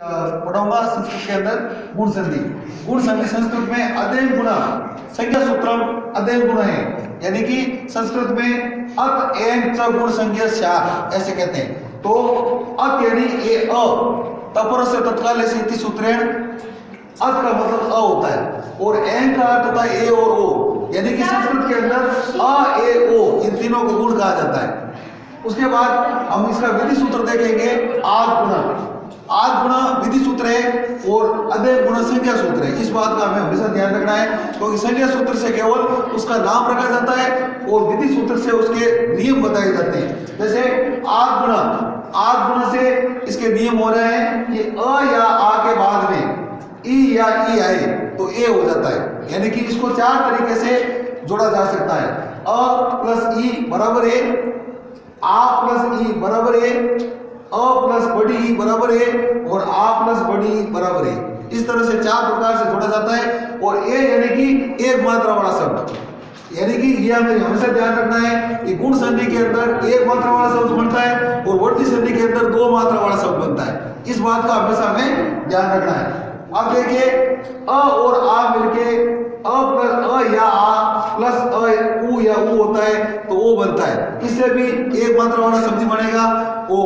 पढ़ाऊंगा संस्कृत के अंदर गुण संधि। गुण संधि संस्कृत में अदेय गुणा संज्ञा सूत्रम अदेय गुण है, यानी कि संस्कृत में अत एन च गुण संज्ञा स्यात् ऐसे कहते हैं। तो अत यानी ए अ तपर से तत्काल से इति सूत्रेण अत का मतलब अ होता है और एन का अर्थ होता है ए और ओ, यानी कि संस्कृत के अंदर अ ए ओ इन तीनों को गुण कहा जाता है। उसके बाद हम इसका विधि सूत्र देखेंगे। आद गुण, आद गुण विधि सूत्र है और अदेय गुण संज्ञा सूत्र है। इस बात का हमें हमेशा ध्यान रखना है क्योंकि संज्ञा सूत्र से केवल उसका नाम रखा जाता है और विधि सूत्र से उसके नियम बताए जाते हैं। जैसे आद गुण, आद गुण से इसके नियम हो रहे हैं कि अ या आ के बाद में ई या ई आए तो ए हो जाता है, यानी कि इसको चार तरीके से जोड़ा जा सकता है। अ प्लस ई बराबर है, आ प्लस ई बराबर है, अ प्लस बड़ी ई बराबर है और आ प्लस बड़ी ई बराबर है। इस तरह से चार प्रकार से जोड़ा जाता है। और ए यानी कि एक मात्रा वाला शब्द, यानी कि ये हमें हमेशा ध्यान रखना है कि गुण संधि के अंदर एक मात्रा वाला शब्द बनता है और वर्ती संधि के अंदर दो मात्रा वाला शब्द बनता है। इस बात का हमेशा हमें ध्यान रखना है। अब देखिए अ और आ मिलके अ प्लस अ या आ प्लस अ उ या उ होता है तो ओ बनता है। इससे भी एक मात्रा वाला शब्द बनेगा ओ।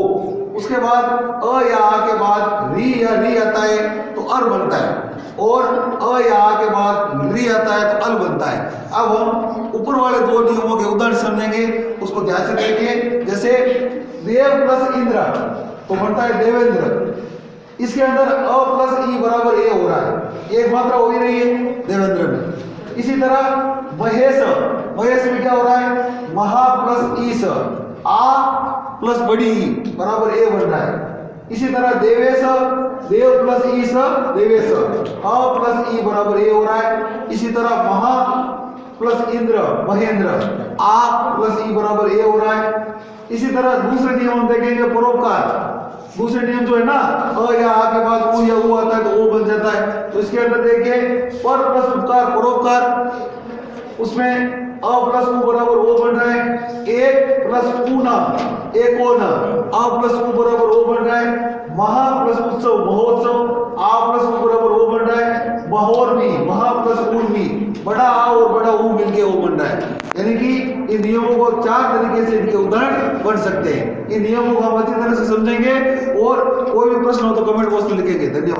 उसके बाद अ या आ के बाद री या री आता है तो अर बनता है और अ या आ के बाद री आता है तो अल बनता है। अब हम ऊपर वाले दो नियमों के उदाहरण समझेंगे, उसको ध्यान से देखिए। जैसे देव प्लस इंद्र तो बनता है देवेंद्र। इसके अंदर अ प्लस ई बराबर ए हो रहा है, एक मात्रा हो ही रही है देवेंद्र में। इसी तरह महेश, महेश में क्या हो रहा है महा प्लस ईस, आ प्लस बड़ी ई बराबर ए बन रहा है। इसी तरह देवेश, देव प्लस ईस देवेश, अ प्लस ई बराबर ए हो रहा है। इसी तरह महा प्लस इंद्र महेंद्र, आ प्लस ई बराबर ए हो रहा है। इसी तरह दूसरे नियम हम देखेंगे परोपकार। दूसरे नियम जो है ना अ या आ के बाद उ या उ आता है तो ओ बन जाता है। तो इसके अंदर देखिए पर प्लस उपकार परोपकार, उसमें अ प्लस उ बराबर ओ बन रहा है। एक प्लस उ ना एक ओ ना, अ प्लस उ बराबर ओ बन रहा है। महा प्लस उत्सव महोत्सव, आ प्लस उ बराबर ओ बन रहा है। महोर्मी, महा प्लस उर्मी, बड़ा आ और बड़ा उ मिलके ओ बन रहा है। यानी कि इन नियमों को चार तरीके से इनके उदाहरण बन सकते हैं। इन नियमों को हम अच्छी तरह से समझेंगे और कोई भी प्रश्न हो तो कमेंट बॉक्स में लिखेंगे। धन्यवाद।